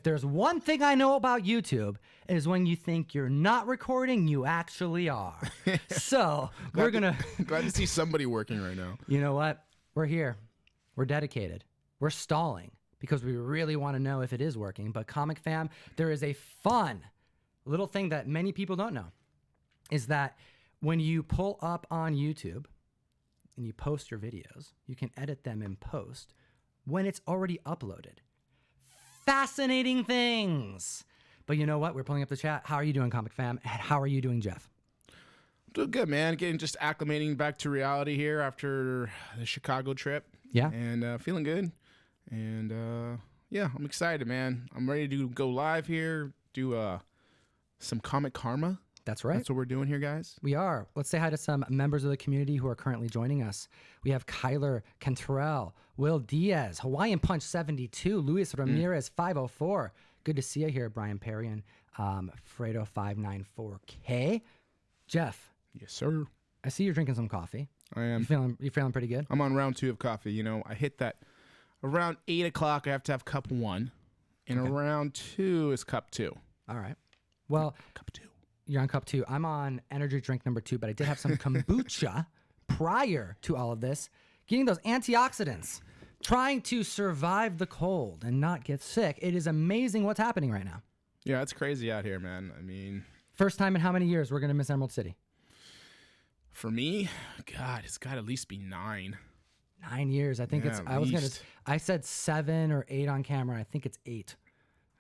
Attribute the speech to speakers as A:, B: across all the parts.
A: there's one thing I know about YouTube is when you think you're not recording, you actually are. So we're going to...
B: Glad to see somebody working right now.
A: You know what? We're here. We're dedicated. We're stalling because we really want to know if it is working. But Comic Fam, there is a fun little thing that many people don't know is that when you pull up on YouTube and you post your videos, you can edit them in post when it's already uploaded. Fascinating things. But you know what? We're pulling up the chat. How are you doing, Comic Fam? And how are you doing, Jeff?
B: Doing good, man. Getting just acclimating back to reality here after the Chicago trip.
A: Yeah.
B: And feeling good. And yeah, I'm excited, man. I'm ready to go live here, do some Comic Karma.
A: That's right.
B: That's what we're doing here, guys.
A: We are. Let's say hi to some members of the community who are currently joining us. We have Kyler Cantrell, Will Diaz, Hawaiian Punch 72, Luis Ramirez 504. Good to see you here, Brian Perry and Fredo 594K. Jeff.
B: Yes, sir.
A: I see you're drinking some coffee.
B: I am.
A: You feeling pretty good?
B: I'm on round 2 of coffee. You know, I hit that around 8 o'clock. I have to have cup 1, and around 2 is cup 2.
A: All right. Well,
B: cup 2.
A: You're on cup 2. I'm on energy drink number 2, but I did have some kombucha prior to all of this, getting those antioxidants, trying to survive the cold and not get sick. It is amazing what's happening right now.
B: Yeah, it's crazy out here, man. I mean,
A: first time in how many years we're going to miss Emerald City?
B: For me, God, it's got to at least be 9.
A: 9 years. I think I said 7 or 8 on camera. I think it's 8,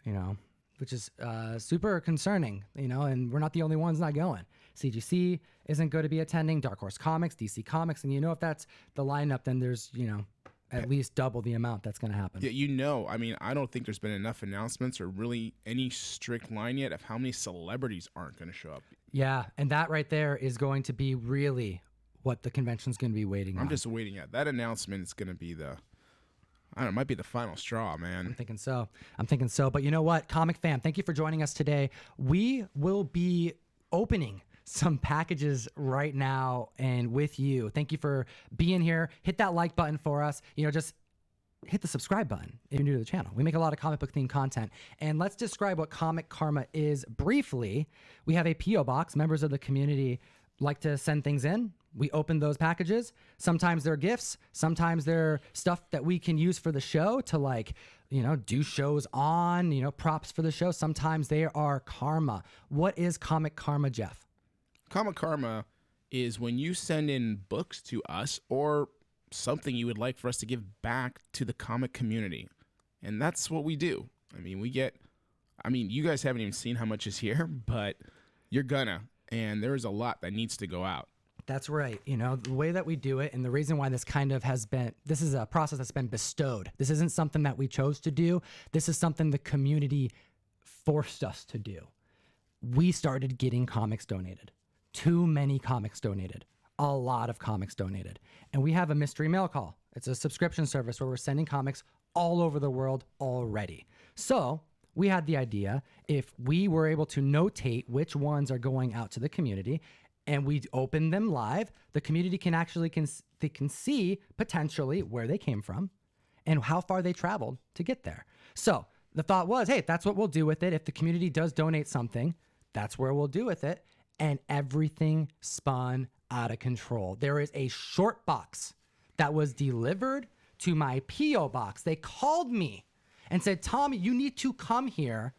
A: you know, which is super concerning, you know, and we're not the only ones not going. CGC isn't going to be attending, Dark Horse Comics, DC Comics, and you know if that's the lineup, then there's, you know, at least double the amount that's going to happen.
B: Yeah, you know, I mean, I don't think there's been enough announcements or really any strict line yet of how many celebrities aren't going to show up.
A: Yeah, and that right there is going to be really what the convention's going to be waiting on.
B: I'm just waiting at that announcement. It's going to be the, I don't know, it might be the final straw, man.
A: I'm thinking so. But you know what, Comic Fam, thank you for joining us today. We will be opening some packages right now and with you. Thank you for being here. Hit that like button for us. You know, just hit the subscribe button if you're new to the channel. We make a lot of comic book themed content. And let's describe what Comic Karma is briefly. We have a P.O. box. Members of the community like to send things in. We open those packages. Sometimes they're gifts. Sometimes they're stuff that we can use for the show to, like, you know, do shows on, you know, props for the show. Sometimes they are karma. What is Comic Karma, Jeff?
B: Comic Karma is when you send in books to us or something you would like for us to give back to the comic community. And that's what we do. I mean, you guys haven't even seen how much is here, but you're gonna. And there is a lot that needs to go out.
A: That's right. You know, the way that we do it and the reason why this is a process that's been bestowed. This isn't something that we chose to do. This is something the community forced us to do. We started getting comics donated. Too many comics donated. A lot of comics donated. And we have a mystery mail call. It's a subscription service where we're sending comics all over the world already. So we had the idea, if we were able to notate which ones are going out to the community and we open them live, the community can actually they can see potentially where they came from and how far they traveled to get there. So the thought was, hey, that's what we'll do with it. If the community does donate something, that's where we'll do with it. And everything spun out of control. There is a short box that was delivered to my P.O. box. They called me and said, Tom, you need to come here.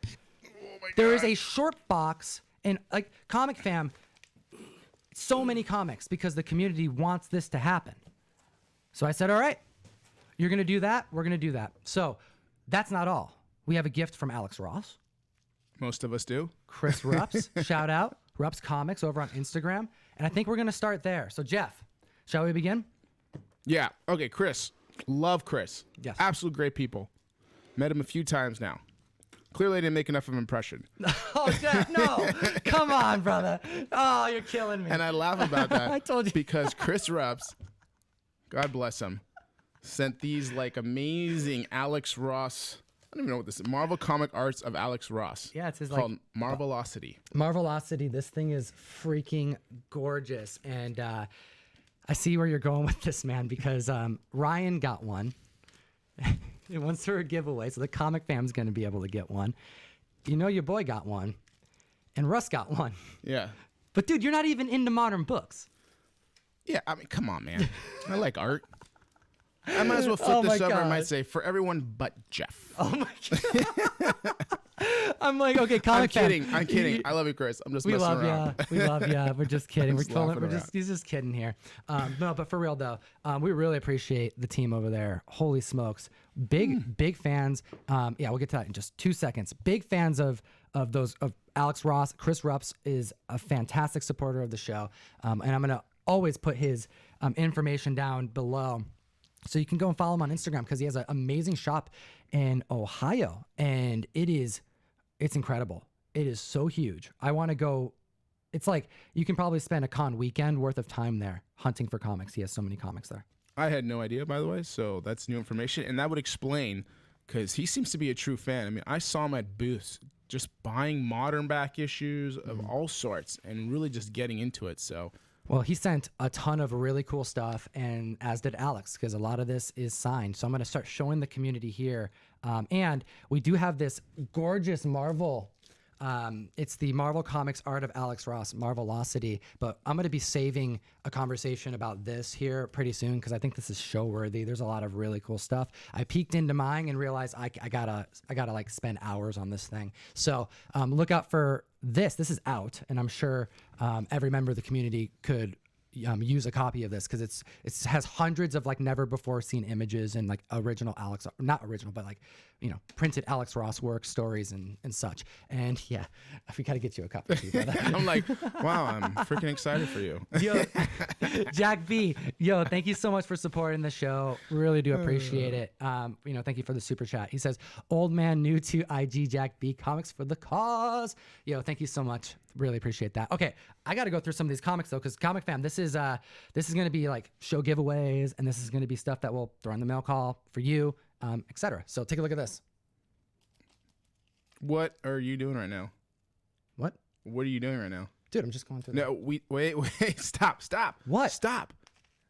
A: There is a short box, and like Comic Fam, so many comics because the community wants this to happen. So I said, all right, you're going to do that. We're going to do that. So that's not all. We have a gift from Alex Ross.
B: Most of us do.
A: Chris Rups, shout out. Rups Comics over on Instagram. And I think we're going to start there. So Jeff, shall we begin?
B: Yeah. Okay, Chris. Love Chris.
A: Yes.
B: Absolute great people. Met him a few times now. Clearly I didn't make enough of an impression.
A: Oh, Jeff, no. Come on, brother. Oh, you're killing me.
B: And I laugh about that.
A: I told you.
B: Because Chris Rups, God bless him, sent these like amazing Alex Ross, I don't even know what this is, Marvel Comic Arts of Alex Ross.
A: Yeah, it's his
B: called
A: like
B: Marvelocity.
A: Marvelocity. This thing is freaking gorgeous. And I see where you're going with this, man, because Ryan got one. One's for a giveaway, so the comic fam's going to be able to get one. You know your boy got one, and Russ got one.
B: Yeah.
A: But dude, you're not even into modern books.
B: Yeah, I mean, come on, man. I like art. I might as well flip this over. I might say for everyone but Jeff.
A: Oh my god. I'm like, okay, comic
B: I'm
A: fam.
B: kidding. I love you, Chris. I'm just
A: We
B: messing
A: love
B: around.
A: ya. We love ya. We're just kidding.
B: Just
A: He's just kidding here. No, but for real though, we really appreciate the team over there. Holy smokes, big fans. Yeah, we'll get to that in just 2 seconds. Big fans of Alex Ross. Chris Rups is a fantastic supporter of the show, and I'm gonna always put his information down below. So you can go and follow him on Instagram because he has an amazing shop in Ohio, and it's incredible. It is so huge. I want to go. It's like you can probably spend a con weekend worth of time there hunting for comics. He has so many comics there.
B: I had no idea, by the way, so that's new information, and that would explain because he seems to be a true fan. I mean, I saw him at booths just buying modern back issues of all sorts and really just getting into it. So.
A: Well, he sent a ton of really cool stuff, and as did Alex, because a lot of this is signed. So I'm going to start showing the community here. And we do have this gorgeous Marvel. It's the Marvel Comics Art of Alex Ross, Marvelocity. But I'm going to be saving a conversation about this here pretty soon because I think this is show worthy. There's a lot of really cool stuff. I peeked into mine and realized I gotta like spend hours on this thing. So look out for this. This is out, and I'm sure every member of the community could use a copy of this because it has hundreds of like never before seen images and like original Alex, not original, but like, you know, printed Alex Ross work stories and such. And yeah, we got to get you a copy too, brother.
B: I'm like, wow, I'm freaking excited for you.
A: Yo, Jack B, yo, thank you so much for supporting the show. Really do appreciate it. You know, thank you for the super chat. He says, old man new to IG, Jack B, comics for the cause. Yo, thank you so much. Really appreciate that. Okay, I got to go through some of these comics though, because Comic Fam, this is going to be like show giveaways, and this is going to be stuff that we'll throw in the mail call for you, etc. So take a look at this.
B: What are you doing right now?
A: What?
B: What are you doing right now?
A: Dude, I'm just going through.
B: No, wait, stop.
A: What?
B: Stop.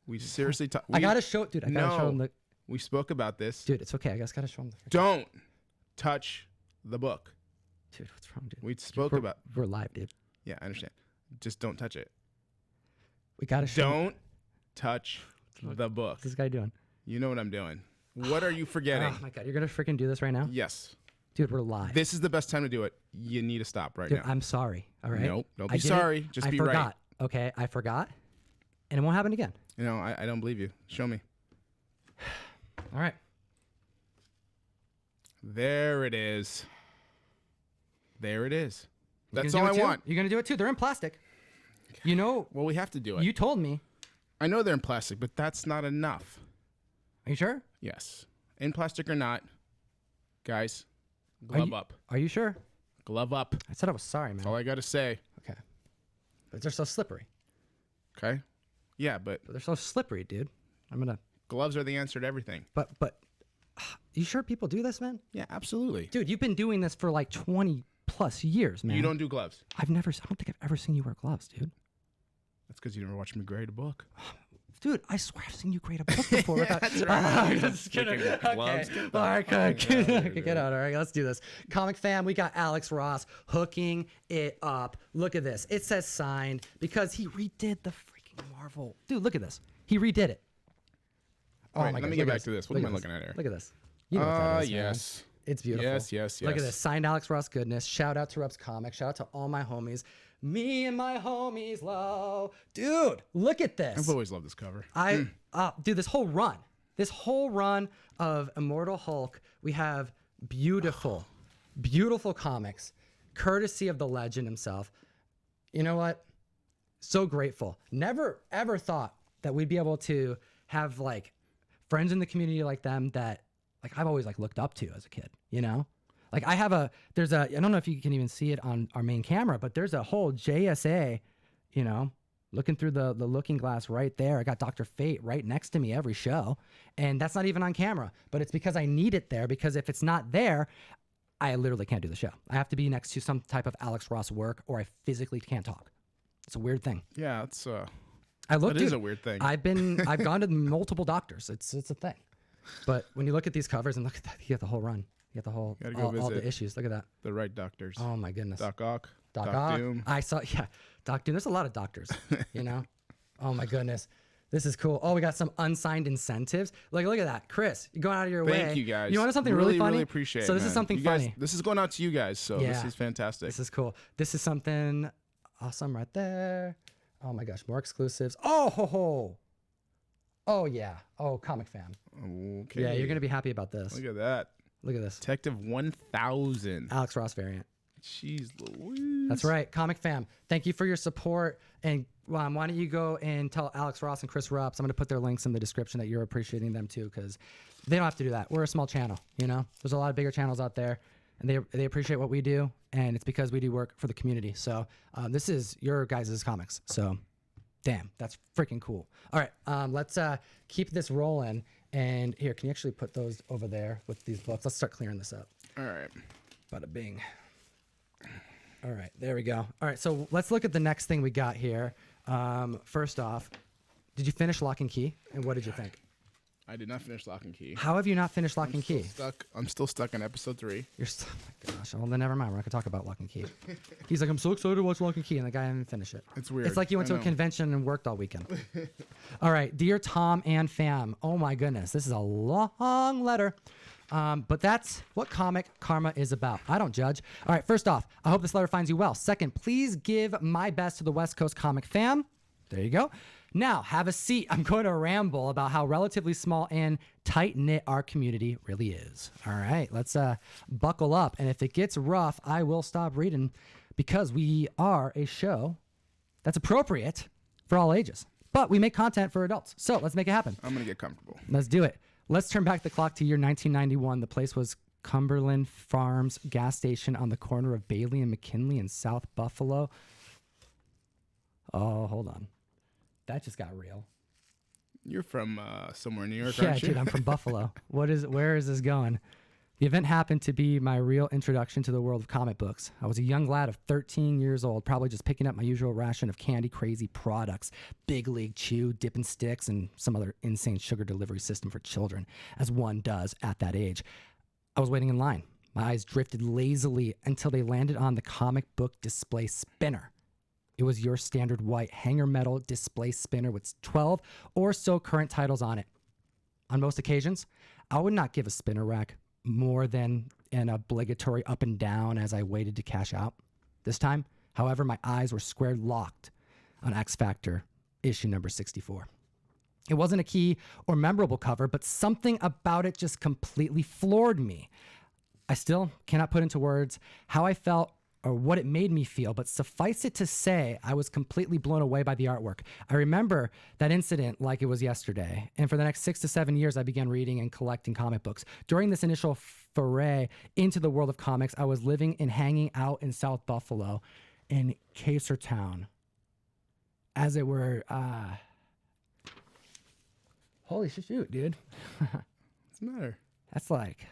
B: We seriously talk.
A: I gotta show. Dude, I gotta show him the.
B: We spoke about this.
A: Dude, it's okay. I just gotta show him the.
B: Don't touch the book.
A: Dude, what's wrong, dude?
B: We spoke
A: we're,
B: about.
A: We're live, dude.
B: Yeah, I understand. Just don't touch it.
A: We gotta show.
B: Don't touch the book.
A: What's this guy doing?
B: You know what I'm doing. What are you forgetting?
A: Oh my god, you're gonna freaking do this right now?
B: Yes.
A: Dude, we're live.
B: This is the best time to do it. You need to stop right
A: Dude,
B: now.
A: I'm sorry. All right.
B: Nope. Don't be sorry. Just be right.
A: I forgot. Okay, I forgot, and it won't happen again.
B: You know, I don't believe you. Show me.
A: All right.
B: There it is. There it is.
A: You're
B: That's
A: gonna
B: all
A: do
B: I
A: it too?
B: want.
A: You're gonna do it too. They're in plastic. You know.
B: Well, we have to do it.
A: You told me.
B: I know they're in plastic, but that's not enough.
A: Are you sure?
B: Yes. In plastic or not, guys, glove up.
A: Are you sure?
B: Glove up.
A: I said I was sorry, man.
B: That's all I got to say.
A: Okay. But they're so slippery.
B: Okay? Yeah, but
A: They're so slippery, dude. I'm gonna.
B: gloves are the answer to everything.
A: But, you sure people do this, man?
B: Yeah, absolutely.
A: Dude, you've been doing this for like 20 plus years, man.
B: You don't do gloves.
A: I don't think I've ever seen you wear gloves, dude.
B: That's because you never watched me grade a book.
A: Dude, I swear I've seen you grade a book before.
B: That's right.
A: Just kidding.
B: Freaking gloves.
A: Okay. All right, get out. All right, let's do this. Comic Fam, we got Alex Ross hooking it up. Look at this. It says signed because he redid the freaking Marvel. Dude, look at this. He redid it.
B: Oh my God. Let me get back to this. What am I looking at here?
A: Look at this. You know what that is, man.
B: Yes.
A: It's beautiful.
B: Yes.
A: Look at this. Signed Alex Ross goodness. Shout out to Rups Comics. Shout out to all my homies. Me and my homies low. Dude, look at this.
B: I've always loved this cover.
A: Dude, this whole run of Immortal Hulk, we have beautiful comics, courtesy of the legend himself. You know what? So grateful. Never ever thought that we'd be able to have like friends in the community like them that like I've always like looked up to as a kid, you know? Like I don't know if you can even see it on our main camera, but there's a whole JSA, you know, looking through the looking glass right there. I got Dr. Fate right next to me every show. And that's not even on camera, but it's because I need it there, because if it's not there, I literally can't do the show. I have to be next to some type of Alex Ross work or I physically can't talk. It's a weird thing.
B: Yeah, it's
A: that
B: is a weird thing.
A: I've gone to multiple doctors. It's a thing. But when you look at these covers and look at that, you get the whole run. You get the whole,
B: Gotta go
A: all the
B: visit
A: issues. Look at that.
B: the right doctors.
A: Oh my goodness.
B: Doc Ock,
A: Doc
B: Doc
A: Ock.
B: Doom.
A: I saw, Doc Doom. There's a lot of doctors, you know? Oh my goodness. This is cool. Oh, we got some unsigned incentives. Look at that. Chris, you're going out of your way.
B: Thank you guys.
A: You want something really funny?
B: Really appreciate it.
A: So this is something
B: you guys,
A: funny.
B: This is going out to you guys, so this is fantastic.
A: This is cool. This is something awesome right there. Oh my gosh, more exclusives. Oh, ho, ho. Oh yeah. Oh, Comic Fam.
B: Okay.
A: Yeah, you're going to be happy about this.
B: Look at that.
A: Look at this.
B: Detective 1000.
A: Alex Ross variant.
B: Jeez Louise.
A: That's right. Comic Fam. Thank you for your support. And why don't you go and tell Alex Ross and Chris Rupp. I'm going to put their links in the description that you're appreciating them too, because they don't have to do that. We're a small channel, you know? There's a lot of bigger channels out there, and they appreciate what we do, and it's because we do work for the community. So this is your guys' comics. So damn, that's freaking cool. All right, let's keep this rolling. And here, can you actually put those over there with these books? Let's start clearing this up.
B: All right.
A: Bada bing. All right, there we go. All right, so let's look at the next thing we got here. First off, did you finish Lock and Key? And what did you think?
B: I did not finish Lock and Key.
A: How have you not finished Lock and Key?
B: I'm still stuck on episode 3.
A: You're still, oh my gosh. Well, then never mind. We're not going to talk about Lock and Key. He's like, I'm so excited to watch Lock and Key, and the guy didn't finish it.
B: It's weird.
A: It's like you went to a convention and worked all weekend. All right, dear Tom and fam. Oh my goodness, this is a long letter. But that's what Comic Karma is about. I don't judge. All right, first off, I hope this letter finds you well. Second, please give my best to the West Coast comic fam. There you go. Now, have a seat. I'm going to ramble about how relatively small and tight-knit our community really is. All right, let's buckle up. And if it gets rough, I will stop reading, because we are a show that's appropriate for all ages. But we make content for adults. So let's make it happen.
B: I'm going to get comfortable.
A: Let's do it. Let's turn back the clock to year 1991. The place was Cumberland Farms gas station on the corner of Bailey and McKinley in South Buffalo. Oh, hold on. That just got real.
B: You're from somewhere in New York,
A: Yeah,
B: aren't you?
A: dude, I'm from Buffalo. Where is this going? The event happened to be my real introduction to the world of comic books. I was a young lad of 13 years old, probably just picking up my usual ration of candy crazy products, Big League Chew, Dippin' Sticks, and some other insane sugar delivery system for children, as one does at that age. I was waiting in line. My eyes drifted lazily until they landed on the comic book display spinner. It was your standard white hanger metal display spinner with 12 or so current titles on it. On most occasions, I would not give a spinner rack more than an obligatory up and down as I waited to cash out. This time, however, my eyes were square locked on X Factor issue number 64. It wasn't a key or memorable cover, but something about it just completely floored me. I still cannot put into words how I felt or what it made me feel, but suffice it to say, I was completely blown away by the artwork. I remember that incident like it was yesterday, and for the next 6 to 7 years, I began reading and collecting comic books. During this initial foray into the world of comics, I was living and hanging out in South Buffalo in Kacertown. As it were, holy shoot, dude.
B: What's the matter?
A: That's like...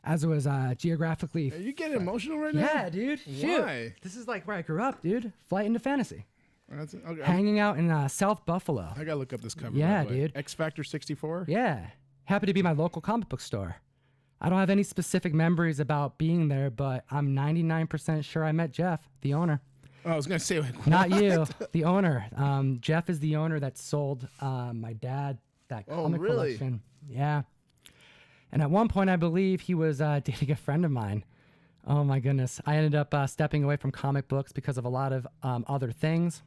A: As it was geographically...
B: Are you getting emotional right now?
A: Yeah, dude. Shoot.
B: Why?
A: This is like where I grew up, dude. Flight into fantasy.
B: Okay.
A: Hanging out in South Buffalo.
B: I gotta look up this cover.
A: Yeah,
B: by the way.
A: dude.
B: X Factor 64.
A: Yeah. Happened to be my local comic book store. I don't have any specific memories about being there, but I'm 99% sure I met Jeff, the owner.
B: Oh, I was gonna say, like,
A: Not
B: what?
A: you, the owner. Jeff is the owner that sold my dad that comic
B: really?
A: collection. Yeah. And at one point, I believe he was dating a friend of mine. Oh my goodness. I ended up stepping away from comic books because of a lot of other things.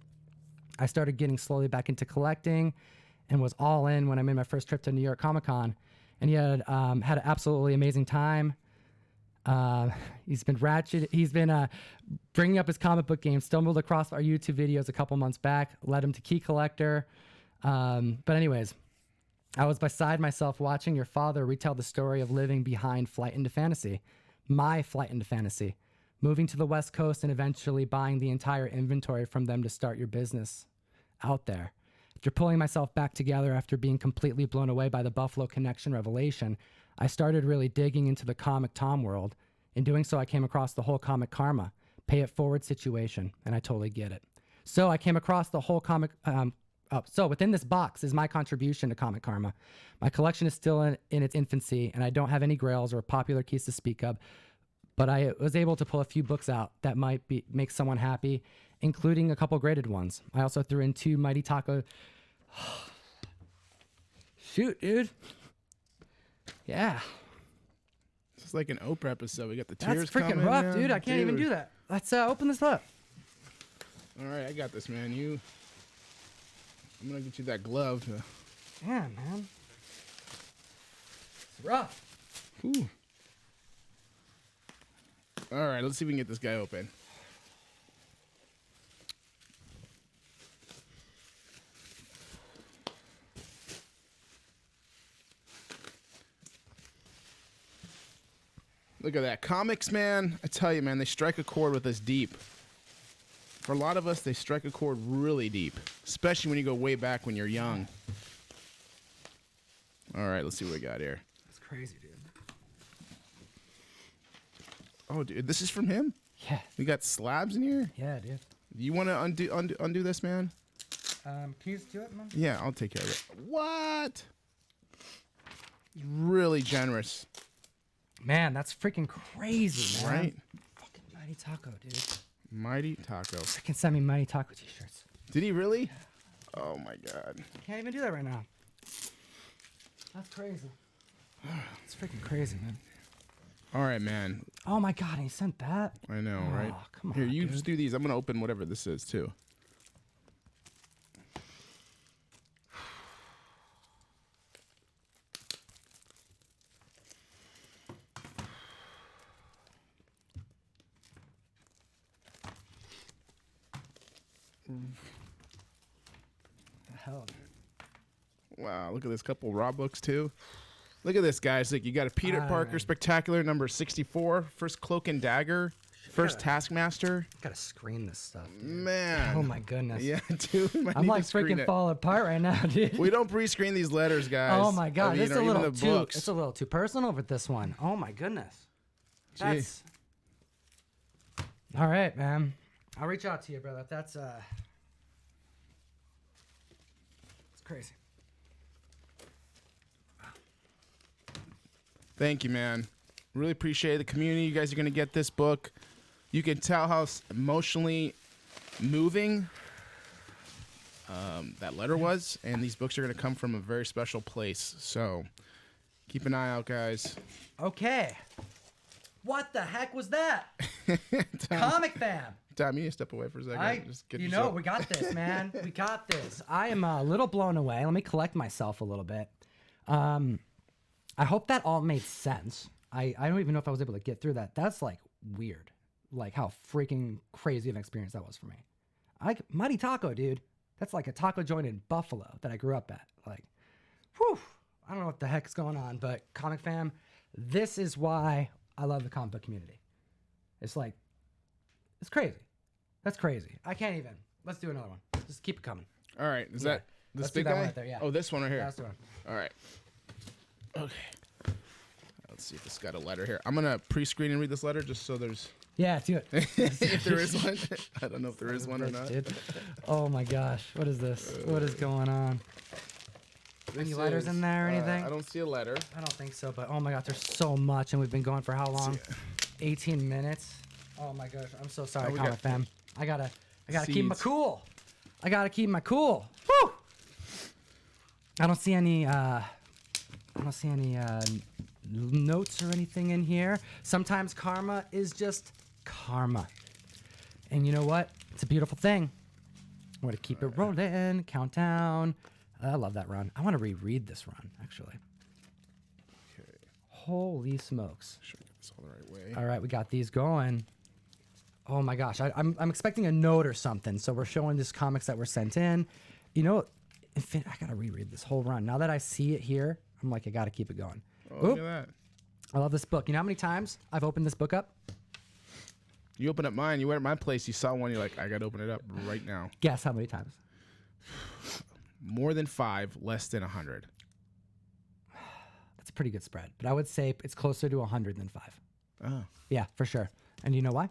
A: I started getting slowly back into collecting and was all in when I made my first trip to New York Comic Con. And he had had an absolutely amazing time. He's been bringing up his comic book game, stumbled across our YouTube videos a couple months back, led him to Key Collector. But anyways, I was beside myself watching your father retell the story of living behind Flight into Fantasy, my Flight into Fantasy, moving to the West Coast and eventually buying the entire inventory from them to start your business out there. After pulling myself back together after being completely blown away by the Buffalo Connection revelation, I started really digging into the Comic Tom world. In doing so, I came across the whole Comic Karma, pay it forward situation, and I totally get it. So I came across the whole Comic Oh, so within this box is my contribution to Comic Karma. My collection is still in its infancy, and I don't have any grails or popular keys to speak of, but I was able to pull a few books out that might make someone happy, including a couple graded ones. I also threw in 2 Mighty Taco. Shoot, dude. Yeah.
B: This is like an Oprah episode. We got the tears
A: That's freaking
B: coming,
A: rough,
B: man.
A: dude. I can't even do that. Let's open this up.
B: All right, I got this, man. I'm going to get you that glove.
A: Yeah, man. It's rough.
B: Whew. All right, let's see if we can get this guy open. Look at that. Comics, man. I tell you, man, they strike a chord with us deep. For a lot of us, they strike a chord really deep, especially when you go way back when you're young. All right, let's see what we got here.
A: That's crazy, dude.
B: Oh, dude, this is from him?
A: Yeah.
B: We got slabs in here?
A: Yeah, dude.
B: You want to undo this, man?
A: Can you just do it, man?
B: Yeah, I'll take care of it. What? Really generous.
A: Man, that's freaking crazy, man.
B: Right?
A: Fucking Mighty Taco, dude.
B: Mighty Taco.
A: Freaking send me Mighty Taco t-shirts.
B: Did he really? Oh, my God.
A: Can't even do that right now. That's crazy. It's freaking crazy, man.
B: All right, man.
A: Oh, my God, he sent that?
B: I know, right?
A: Come on,
B: Here, you
A: dude.
B: just do these. I'm going to open whatever this is, too.
A: The hell, dude.
B: Wow, look at this couple raw books, too. Look at this, guys. Like, you got a Peter Parker Spectacular number 64, first Cloak and Dagger, first Taskmaster.
A: Gotta screen this stuff, dude.
B: Man.
A: Oh, my goodness.
B: Yeah, dude.
A: I'm like freaking falling apart right now, dude.
B: We don't pre-screen these letters, guys.
A: Oh my God,
B: I mean,
A: this is
B: or
A: a
B: even
A: little
B: the
A: too.
B: books.
A: It's a little too personal with this one. Oh my goodness.
B: Gee.
A: That's all right, man. I'll reach out to you, brother. That's it's crazy.
B: Thank you, man. Really appreciate the community. You guys are gonna get this book. You can tell how emotionally moving that letter was, and these books are gonna come from a very special place. So keep an eye out, guys.
A: Okay. What the heck was that? Comic fam.
B: Tom, you need to step away for a second. Just get yourself-
A: We got this, man. We got this. I am a little blown away. Let me collect myself a little bit. I hope that all made sense. I don't even know if I was able to get through that. That's like weird. Like how freaking crazy of an experience that was for me. Mighty Taco, dude. That's like a taco joint in Buffalo that I grew up at. Like, whew. I don't know what the heck's going on, but Comic Fam, this is why I love the comic book community. It's like, it's crazy. That's crazy. I can't even. Let's do another one. Just keep it coming.
B: All right. Is that this
A: Let's do
B: big
A: that
B: guy?
A: one right there, yeah.
B: Oh, this one right here.
A: That's the one.
B: All right. Okay. Let's see if it's got a letter here. I'm gonna pre-screen and read this letter just so there's
A: Yeah, do it.
B: if there is one. I don't know if there is one or not.
A: Dude. Oh my gosh. What is this? What is going on? Any
B: This
A: letters
B: is,
A: in there or anything?
B: I don't see a letter.
A: I don't think so, but oh my gosh, there's so much, and we've been going for how long? 18 minutes. Oh my gosh, I'm so sorry,
B: we
A: Comic
B: got
A: Fam. I gotta keep my
B: seeds.
A: cool. I gotta keep my cool. Woo! I don't see any. Notes or anything in here. Sometimes karma is just karma, and you know what? It's a beautiful thing. I'm gonna keep it rolling. Countdown. I love that run. I want to reread this run, actually.
B: Okay.
A: Holy smokes.
B: Sure, get this all the right way.
A: All right, we got these going. Oh my gosh, I'm expecting a note or something. So we're showing this comics that were sent in. You know, I gotta reread this whole run. Now that I see it here, I'm like, I gotta keep it going.
B: Oh, look at that.
A: I love this book. You know how many times I've opened this book up?
B: You open up mine. You went at my place. You saw one. You're like, I gotta open it up right now.
A: Guess how many times?
B: More than 5, less than 100.
A: That's a pretty good spread, but I would say it's closer to 100 than 5.
B: Oh,
A: Yeah, for sure. And you know why?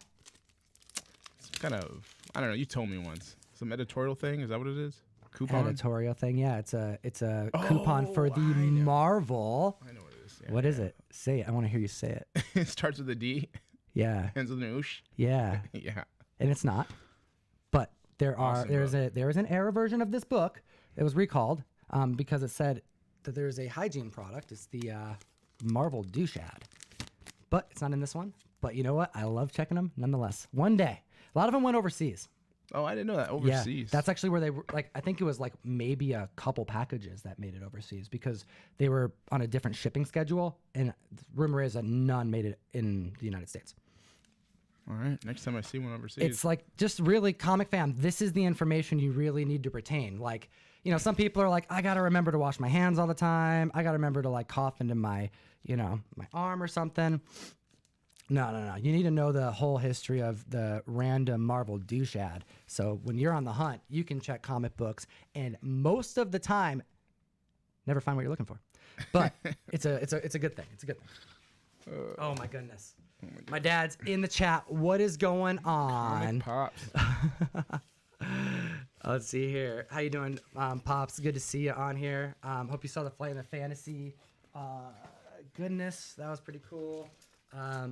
B: it's kind of. I don't know. You told me once. Some editorial thing. Is that what it is? coupon?
A: editorial thing. Yeah, it's a coupon for the Marvel.
B: I know what it is. Yeah,
A: What is it? Say it. I want to hear you say it.
B: It starts with a D,
A: Yeah.
B: ends with an oosh.
A: Yeah.
B: Yeah.
A: And it's not. But there is an error version of this book that was recalled because it said that there is a hygiene product. It's the Marvel Douchad. But it's not in this one. But you know what? I love checking them nonetheless. One day. A lot of them went overseas.
B: Oh, I didn't know that. Overseas.
A: Yeah, that's actually where they were. Like, I think it was like maybe a couple packages that made it overseas because they were on a different shipping schedule. And rumor is that none made it in the United States.
B: All right. Next time I see one overseas.
A: It's like, just really, comic fam, this is the information you really need to retain. Like, you know, some people are like, I got to remember to wash my hands all the time. I got to remember to like cough into my, you know, my arm or something. No. You need to know the whole history of the random Marvel douchad. So when you're on the hunt, you can check comic books and most of the time never find what you're looking for. But it's a good thing. It's a good thing. Oh my goodness. My dad's in the chat. What is going on?
B: Pops.
A: Let's see here. How you doing, Pops? Good to see you on here. Hope you saw the Flight in the Fantasy. Goodness, that was pretty cool.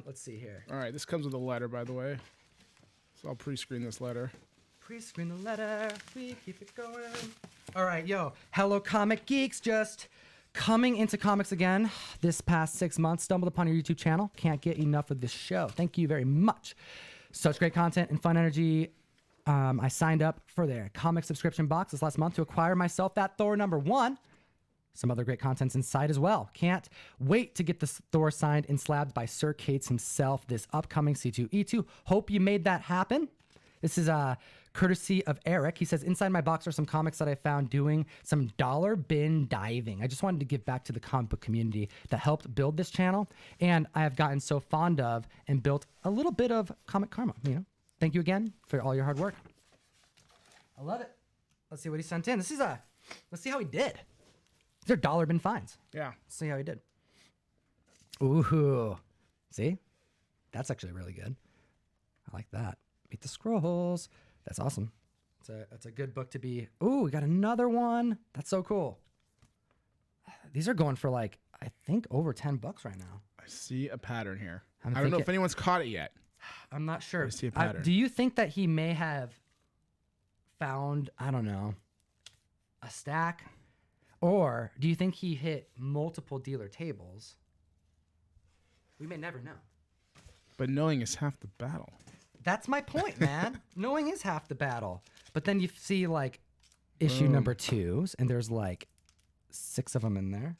A: Let's see here.
B: All right. This comes with a letter, by the way. So I'll pre-screen this letter.
A: Pre-screen the letter. We keep it going. All right, yo. Hello, comic geeks. Just coming into comics again this past 6 months. Stumbled upon your YouTube channel. Can't get enough of this show. Thank you very much. Such great content and fun energy. I signed up for their comic subscription box this last month to acquire myself that Thor #1. Some other great contents inside as well. Can't wait to get this Thor signed and slabbed by Sir Cates himself this upcoming C2E2. Hope you made that happen. This is courtesy of Eric. He says, inside my box are some comics that I found doing some dollar bin diving. I just wanted to give back to the comic book community that helped build this channel. And I have gotten so fond of and built a little bit of comic karma, you know. Thank you again for all your hard work. I love it. Let's see what he sent in. Let's see how he did. These are dollar bin finds.
B: Yeah.
A: Let's see how he did. Ooh. See? That's actually really good. I like that. Meet the Scrolls. That's awesome. It's a good book to be. Ooh, we got another one. That's so cool. These are going for like, I think over $10 right now.
B: I see a pattern here. I don't know if anyone's caught it yet.
A: I'm not sure.
B: I see a pattern.
A: Do you think that he may have found, I don't know, a stack? Or do you think he hit multiple dealer tables? We may never know.
B: But knowing is half the battle.
A: That's my point, man. Knowing is half the battle. But then you see like issue number 2s, and there's like 6 of them in there.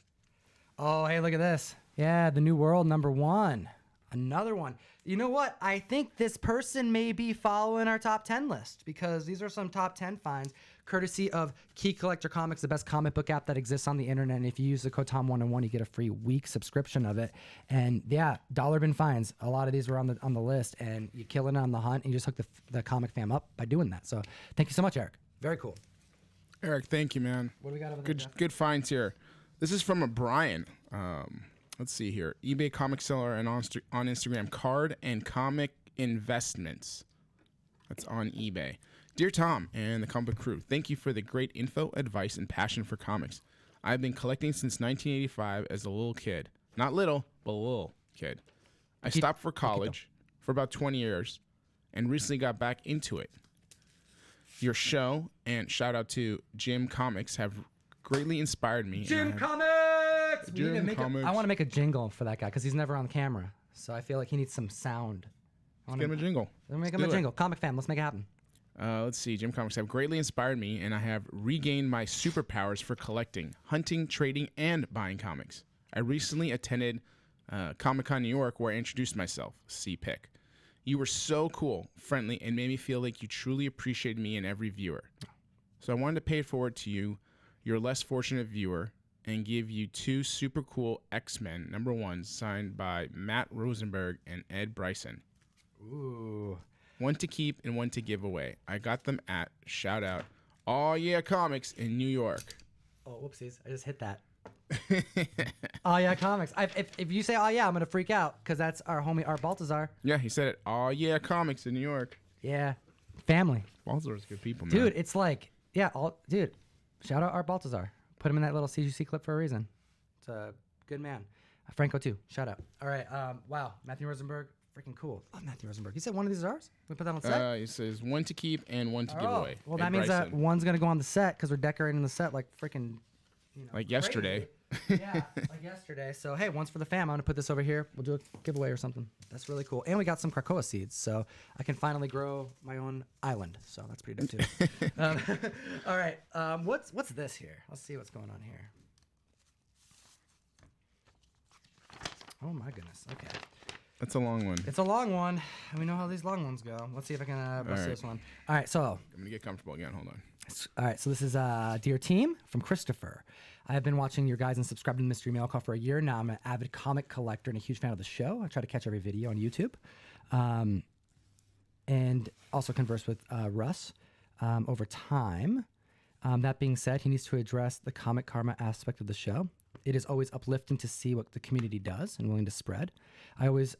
A: Oh, hey, look at this. Yeah, the New World #1. Another one. You know what? I think this person may be following our top 10 list because these are some top 10 finds courtesy of Key Collector Comics, the best comic book app that exists on the internet. And if you use the code Tom101, you get a free week subscription of it. And yeah, dollar bin finds. A lot of these were on the list, and you kill it on the hunt, and you just hook the comic fam up by doing that. So thank you so much, Eric. Very cool.
B: Eric, thank you, man.
A: What do we got over there, Jeff?
B: Good finds here. This is from a Brian. Let's see here. eBay comic seller and on Instagram, Card and Comic Investments. That's on eBay. Dear Tom and the comic crew, thank you for the great info, advice, and passion for comics. I've been collecting since 1985 as a little kid. Not little, but a little kid. I stopped for college for about 20 years and recently got back into it. Your show and shout out to Jim Comics have greatly inspired me.
A: Jim Comics! I want to make a jingle for that guy because he's never on camera. So I feel like he needs some sound.
B: Let's get him a jingle.
A: Let's make him a jingle. Comic fam, let's make it happen.
B: Let's see. Jim Comics have greatly inspired me, and I have regained my superpowers for collecting, hunting, trading, and buying comics. I recently attended Comic-Con New York, where I introduced myself. See pic. You were so cool, friendly, and made me feel like you truly appreciated me and every viewer. So I wanted to pay it forward to you, your less fortunate viewer, and give you 2 super cool X-Men #1s signed by Matt Rosenberg and Ed Bryson.
A: Ooh.
B: One to keep and one to give away. I got them at, shout out, Aw Yeah Comics in New York.
A: Oh, whoopsies. I just hit that. Oh yeah, Comics. If you say oh yeah, I'm going to freak out because that's our homie Art Baltazar.
B: Yeah, he said it. Aw Yeah Comics in New York.
A: Yeah. Family.
B: Baltazar's good people, man.
A: Dude, it's like, yeah, dude, Shout out Art Baltazar. Put him in that little CGC clip for a reason. It's a good man. Franco too. Shout out. All right. Wow. Matthew Rosenberg. Freaking cool. Love Matthew Rosenberg. You said one of these is ours? We put that on the set?
B: He says one to keep and one to give away.
A: Well,
B: Hey,
A: that means that
B: Bryson.
A: one's going to go on the set because we're decorating the set like freaking,
B: Like yesterday.
A: Yeah, like yesterday. So, hey, one's for the fam. I'm going to put this over here. We'll do a giveaway or something. That's really cool. And we got some Krakoa seeds, so I can finally grow my own island. So that's pretty dope, too. All right. What's this here? Let's see what's going on here. Oh, my goodness. Okay.
B: That's a long one.
A: It's a long one. We know how these long ones go. Let's see if I can bust this one. All right, so.
B: I'm going to get comfortable again. Hold on.
A: All right, so this is Dear Team from Christopher. I have been watching your guys and subscribed to the Mystery Mail Call for a year now. I'm an avid comic collector and a huge fan of the show. I try to catch every video on YouTube. And also converse with Russ over time. That being said, he needs to address the comic karma aspect of the show. It is always uplifting to see what the community does and willing to spread. I always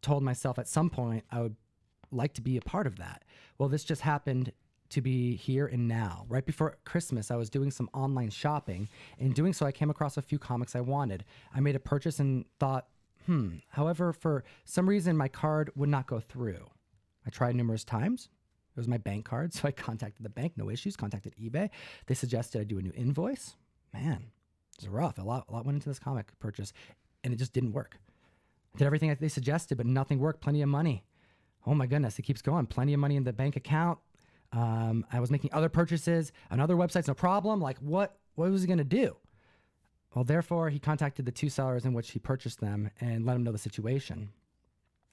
A: told myself at some point I would like to be a part of that. Well, this just happened to be here and now. Right before Christmas, I was doing some online shopping. In doing so, I came across a few comics I wanted. I made a purchase and thought, However, for some reason, my card would not go through. I tried numerous times. It was my bank card, so I contacted the bank, no issues, contacted eBay. They suggested I do a new invoice. Man, it's rough. A lot went into this comic purchase, and it just didn't work. I did everything that they suggested, but nothing worked. Plenty of money. Oh my goodness, it keeps going. Plenty of money in the bank account. I was making other purchases on other websites, no problem. Like, what was he going to do? Well, therefore, he contacted the two sellers in which he purchased them and let them know the situation.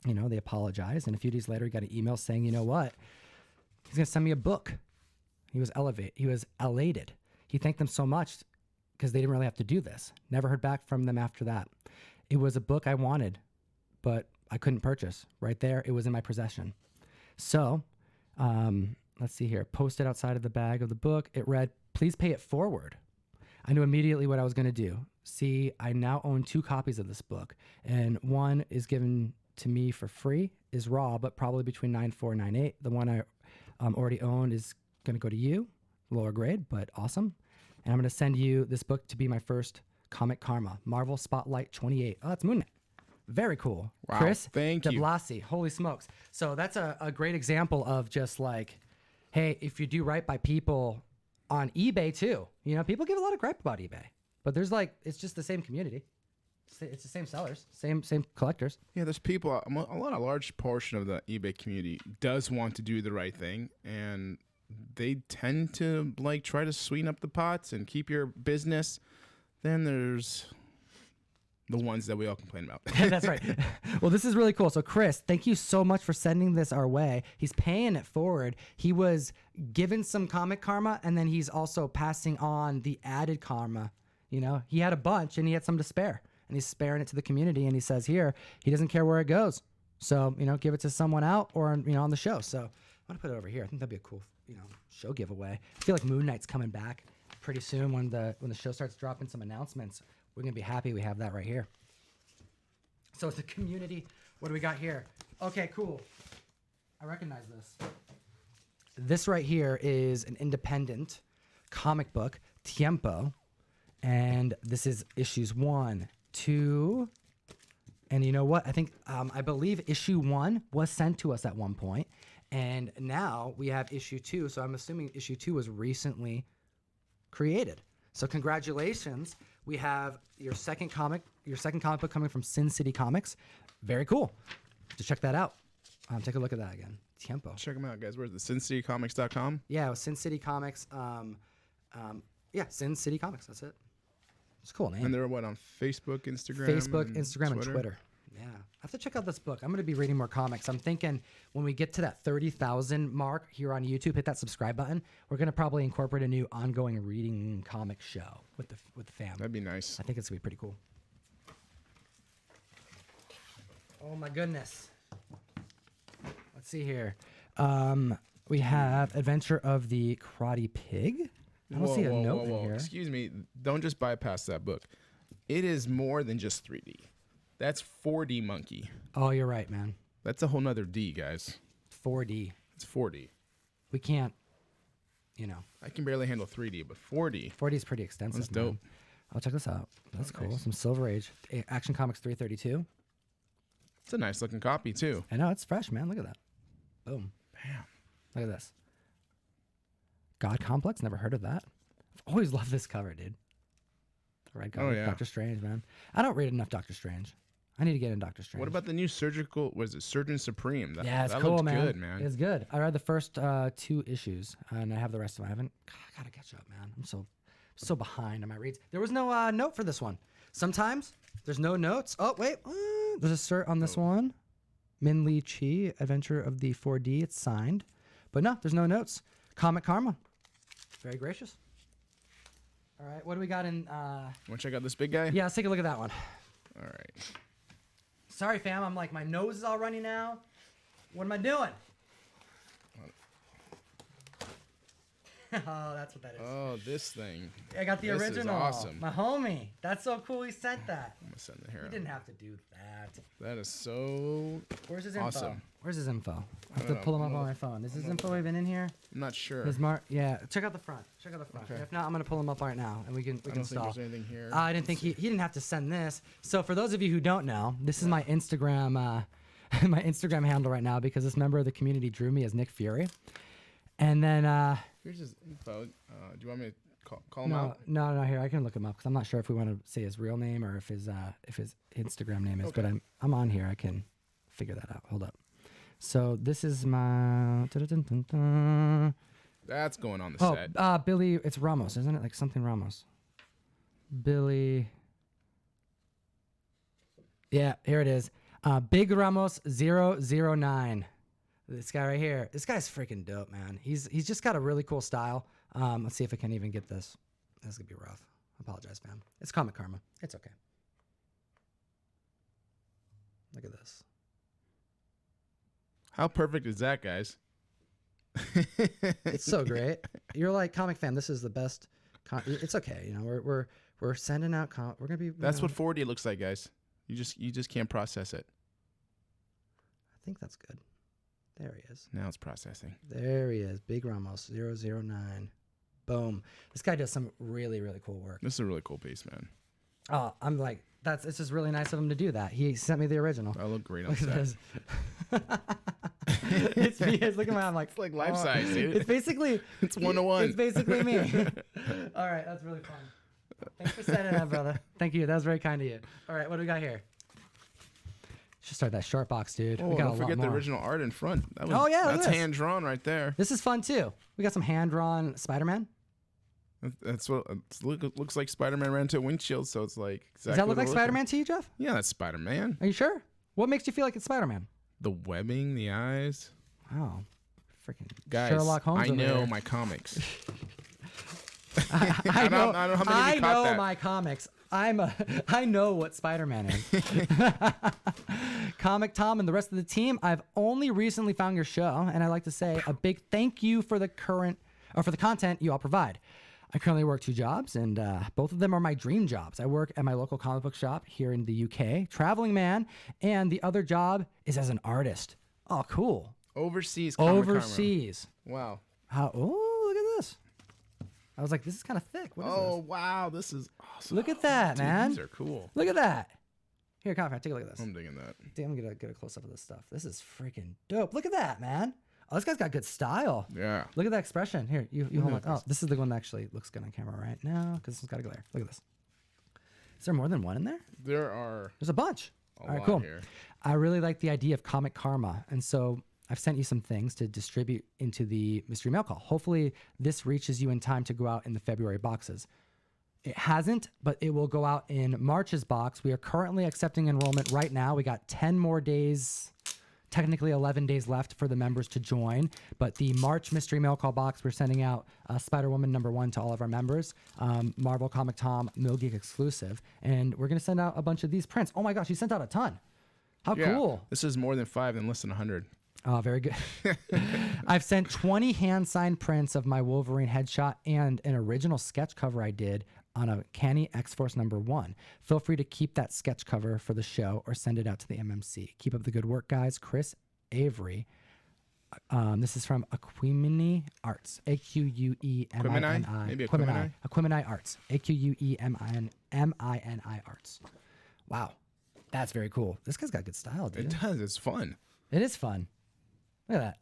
A: They apologized, and a few days later, he got an email saying, you know what? He's going to send me a book. He was elated. He thanked them so much because they didn't really have to do this. Never heard back from them after that. It was a book I wanted, but I couldn't purchase. Right there, it was in my possession. So, let's see here. Posted outside of the bag of the book. It read, "Please pay it forward." I knew immediately what I was going to do. See, I now own 2 copies of this book, and one is given to me for free, is raw, but probably between 9.4 and 9.8. The one I already owned is going to go to you, lower grade, but awesome. And I'm going to send you this book to be my first comic karma, Marvel Spotlight 28. Oh, that's Moon Knight. Very cool.
B: Wow,
A: Chris
B: thank you.
A: DeBlasi. Holy smokes. So that's a great example of just like, hey, if you do right by people on eBay too, people give a lot of gripe about eBay, but there's it's just the same community. It's the same sellers, same collectors.
B: Yeah, there's people, a large portion of the eBay community does want to do the right thing, and they tend to try to sweeten up the pots and keep your business. Then there's the ones that we all complain about.
A: That's right. Well, this is really cool. So, Chris, thank you so much for sending this our way. He's paying it forward. He was given some comic karma, and then he's also passing on the added karma. He had a bunch, and he had some to spare, and he's sparing it to the community. And he says here, he doesn't care where it goes. So, give it to someone out or, on the show. So, I'm going to put it over here. I think that'd be a cool, show giveaway. I feel like Moon Knight's coming back pretty soon when the show starts dropping some announcements. We're going to be happy we have that right here. So it's a community. What do we got here? Okay, cool. I recognize this. This right here is an independent comic book, Tiempo. And this is issues 1, 2. And you know what? I believe issue 1 was sent to us at one point. And now we have issue 2. So I'm assuming issue 2 was recently created. So congratulations. We have your second comic book coming from Sin City Comics. Very cool. Just check that out. Take a look at that again. Tiempo.
B: Check them out, guys. Where's the SinCityComics.com?
A: Yeah, it was Sin City Comics. Sin City Comics. That's it. It's a cool name.
B: And they're on Facebook, Instagram?
A: Instagram, and Twitter. Yeah. I have to check out this book. I'm going to be reading more comics. I'm thinking when we get to that 30,000 mark here on YouTube, hit that subscribe button. We're going to probably incorporate a new ongoing reading comic show with the fam.
B: That'd be nice.
A: I think it's going to be pretty cool. Oh my goodness. Let's see here. We have Adventure of the Karate Pig. I don't see a note in here.
B: Excuse me. Don't just bypass that book. It is more than just 3D. That's 4D monkey.
A: Oh, you're right, man.
B: That's a whole nother D, guys.
A: 4D.
B: It's 4D.
A: We can't you know.
B: I can barely handle 3D, but 4D.
A: 4D is pretty extensive.
B: That's dope.
A: Man. Oh, check this out. That's cool.
B: Nice.
A: Some Silver Age Action Comics 332.
B: It's a nice looking copy too.
A: I know, it's fresh, man. Look at that. Boom.
B: Bam.
A: Look at this. God Complex. Never heard of that. I've always loved this cover, dude. The red cover.
B: Oh, yeah.
A: Doctor Strange, man. I don't read enough Doctor Strange. I need to get in Doctor Strange.
B: What about the new Surgeon Supreme?
A: Yeah, it's
B: that
A: cool,
B: looks
A: man.
B: good, man.
A: It's good. I read the first 2 issues, and I have the rest of them. I haven't. God, I gotta catch up, man. I'm so behind on my reads. There was no note for this one. Sometimes there's no notes. Oh wait, there's a cert on this one. Min Lee Chi, Adventure of the 4D. It's signed, but no, there's no notes. Comic Karma, very gracious. All right, what do we got in?
B: Want to check out this big guy?
A: Yeah, let's take a look at that one.
B: All right.
A: Sorry, fam. I'm like, my nose is all runny now. What am I doing? Oh, that's what that is.
B: Oh, this thing.
A: I got the
B: This is
A: original.
B: awesome.
A: My homie. That's so cool. He sent that.
B: I'm gonna send it here.
A: He didn't have to do that.
B: That is so.
A: Where's his info?
B: Awesome.
A: Where's his info? I have
B: don't
A: to pull him
B: know.
A: up on my phone. Is his info even in here?
B: I'm not sure.
A: His yeah. Check out the front. Check out the front.
B: Okay.
A: If not, I'm gonna pull him up right now, and we can
B: I don't think
A: stall.
B: there's anything here.
A: I didn't think he didn't have to send this. So for those of you who don't know, this is my Instagram my Instagram handle right now because this member of the community drew me as Nick Fury, and then
B: Here's his info. Do you want me to call him out?
A: No. Here, I can look him up because I'm not sure if we want to say his real name or if his Instagram name is.
B: Okay.
A: But I'm on here. I can figure that out. Hold up. So this is my.
B: That's going on the set.
A: Billy. It's Ramos, isn't it? Like something Ramos. Billy. Yeah, here it is. Big Ramos 009. This guy right here. This guy's freaking dope, man. He's just got a really cool style. Let's see if I can even get this. This is gonna be rough. I apologize, fam. It's Comic Karma. It's okay. Look at this.
B: How perfect is that, guys?
A: It's so great. You're like, comic fan. This is the best. It's okay. You know, we're sending out. We're gonna be.
B: That's what 4D looks like, guys. You just can't process it.
A: I think that's good. There he is.
B: Now it's processing.
A: There he is. Big Ramos 009. Boom. This guy does some really, really cool work.
B: This is a really cool piece, man.
A: Oh, I'm like, it's just really nice of him to do that. He sent me the original.
B: I look great on
A: Look at
B: set.
A: this. It's me. Look at my. I'm like,
B: It's like life size, dude.
A: It's basically.
B: It's 101.
A: It's basically me. All right, that's really fun. Thanks for sending that, brother. Thank you. That was very kind of you. All right, what do we got here? Should start that short box, dude.
B: Oh,
A: we got
B: don't
A: a
B: forget
A: lot
B: the
A: more.
B: original art in front. That was,
A: Oh, yeah, look at
B: that's
A: this.
B: hand drawn right there.
A: This is fun too. We got some hand drawn Spider-Man.
B: That's what looks like. Spider-Man ran into a windshield, so it's like. Exactly
A: Does that look
B: what
A: like
B: we're looking-
A: Spider-Man to you, Jeff?
B: Yeah, that's Spider-Man.
A: Are you sure? What makes you feel like it's Spider-Man?
B: The webbing, the eyes.
A: Oh, freaking
B: Guys,
A: Sherlock Holmes.
B: I
A: over
B: know
A: here.
B: my comics.
A: I know,
B: I don't know how many of you caught that.
A: my comics. I know what Spider-Man is. Comic Tom and the rest of the team, I've only recently found your show, and I'd like to say a big thank you for the content you all provide. I currently work 2 jobs, and both of them are my dream jobs. I work at my local comic book shop here in the UK, traveling man, and the other job is as an artist. Oh, cool.
B: Overseas. Comic
A: Overseas.
B: Wow.
A: Oh, look at this. I was like, this is kind of thick. What is
B: Oh
A: this?
B: wow, this is awesome.
A: Look at that,
B: Dude,
A: man.
B: These are cool.
A: Look at that. Here, Comic, take a look at this.
B: I'm digging that.
A: Damn, I'm gonna get a close up of this stuff. This is freaking dope. Look at that, man. Oh, this guy's got good style.
B: Yeah.
A: Look at that expression. Here, you hold on.
B: at
A: Oh,
B: this.
A: this is the one that actually looks good on camera right now because this one's got a glare. Look at this. Is there more than one in there?
B: There are
A: There's a bunch.
B: a
A: All right,
B: lot
A: cool.
B: here.
A: I really like the idea of Comic Karma, and so I've sent you some things to distribute into the mystery mail call. Hopefully, this reaches you in time to go out in the February boxes. It hasn't, but it will go out in March's box. We are currently accepting enrollment right now. We got 10 more days, technically 11 days left for the members to join. But the March mystery mail call box, we're sending out Spider-Woman #1 to all of our members, Marvel Comic Tom No Geek exclusive, and we're gonna send out a bunch of these prints. Oh my gosh, he sent out a ton. How
B: Yeah.
A: cool!
B: This is more than 5 and less than 100.
A: Oh, very good. I've sent 20 hand-signed prints of my Wolverine headshot and an original sketch cover I did on a Canny X-Force #1. Feel free to keep that sketch cover for the show or send it out to the MMC. Keep up the good work, guys. Chris Avery. This is from Aquemini Arts. A-Q-U-E-M-I-N-I.
B: Maybe
A: Aquemini Arts. A-Q-U-E-M-I-N-I Arts. Wow. That's very cool. This guy's got good style, dude.
B: It does. It's fun.
A: It is fun. Look at that.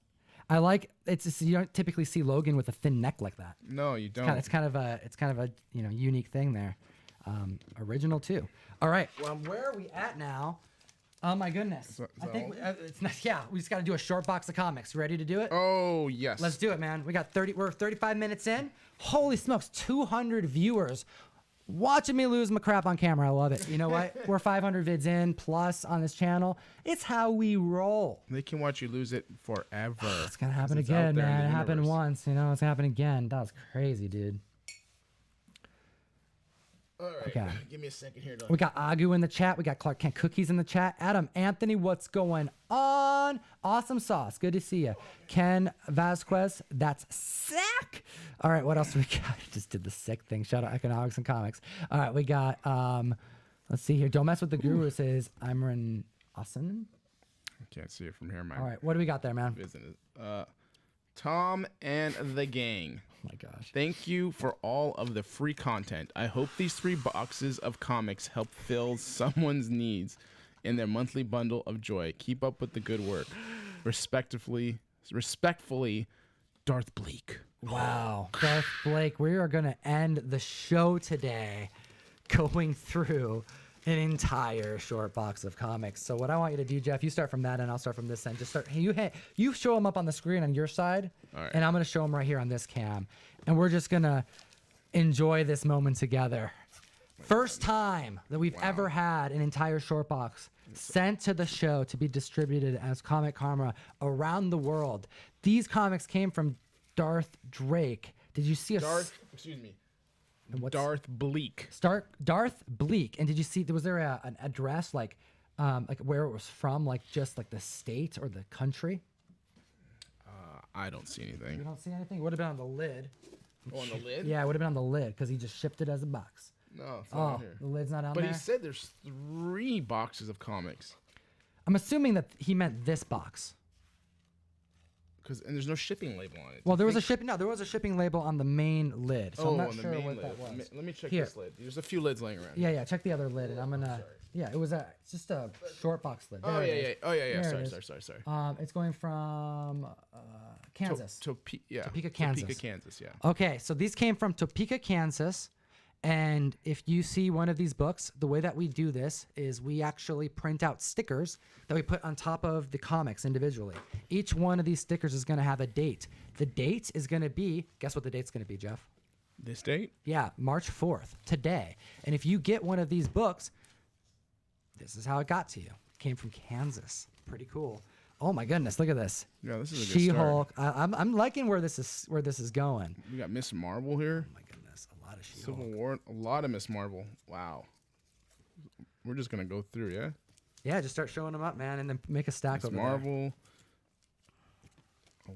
A: I like it's you don't typically see Logan with a thin neck like that.
B: No, you don't.
A: It's kind of a unique thing there. Original too. All right. Well, where are we at now? Oh my goodness. I think it's not. Yeah, we just got to do a short box of comics. Ready to do it?
B: Oh yes.
A: Let's do it, man. We're 35 minutes in. Holy smokes, 200 viewers watching me lose my crap on camera. I love it. You know what? We're 500 vids in plus on this channel. It's how we roll.
B: They can watch you lose it forever.
A: It's gonna happen again, man. It happened once. You know, it's gonna happen again. That was crazy, dude.
B: All right.
A: Okay.
B: Give me a second here.
A: We got Agu in the chat. We got Clark Kent Cookies in the chat. Adam Anthony, what's going on? Awesome sauce. Good to see you. Ken Vasquez, that's sick. All right, what else do we got? Just did the sick thing. Shout out Economics and Comics. All right, we got, let's see here. Don't Mess with the Guru says, Imran Asen.
B: I can't see it from here.
A: All right, what do we got there, man?
B: Tom and the gang.
A: Oh my gosh.
B: Thank you for all of the free content. I hope these 3 boxes of comics help fill someone's needs in their monthly bundle of joy. Keep up with the good work. Respectfully, Darth Bleak.
A: Wow. Darth Blake, we are going to end the show today going through an entire short box of comics. So what I want you to do, Jeff, you start from that and I'll start from this end. Just start. You show them up on the screen on your side,
B: right.
A: And I'm going to show them right here on this cam. And we're just going to enjoy this moment together. First time that we've ever had an entire short box sent to the show to be distributed as Comic Karma around the world. These comics came from Darth Drake. Did you see
B: Darth Bleak.
A: Darth Bleak. And did you see? Was there an address like where it was from, like just like the state or the country?
B: I don't see anything.
A: You don't see anything. It would have been on the lid.
B: Oh, on the lid?
A: Yeah, it would have been on the lid because he just shipped it as a box.
B: No, it's not on here.
A: The lid's not on
B: But
A: there.
B: he said there's 3 boxes of comics.
A: I'm assuming that he meant this box.
B: And there's no shipping label on it.
A: Well, there was a shipping. No, there was a shipping label on the main lid. So I'm not sure what
B: lid.
A: that was.
B: Let me check
A: Here.
B: this lid. There's a few lids laying around.
A: Yeah. Check the other lid, and I'm gonna. Yeah, it was it's just a short box lid.
B: Oh
A: There it
B: yeah.
A: is.
B: Oh yeah.
A: There it
B: Sorry.
A: It's going from Kansas.
B: Topeka, Kansas. Yeah.
A: Okay, so these came from Topeka, Kansas. And if you see one of these books, the way that we do this is we actually print out stickers that we put on top of the comics individually. Each one of these stickers is going to have a date. The date is going to be, guess what the date's going to be, Jeff?
B: This date?
A: Yeah, March 4th, today. And if you get one of these books, this is how it got to you. It came from Kansas. Pretty cool. Oh my goodness, look at this.
B: Yeah, this is a good
A: She-Hulk. I'm liking where this is going.
B: We got Miss Marvel here.
A: Oh my goodness, a lot of She-Hulk.
B: Civil War, a lot of Miss Marvel. Wow. We're just gonna go through, yeah.
A: Yeah, just start showing them up, man, and then make a stack
B: Miss
A: over
B: Marvel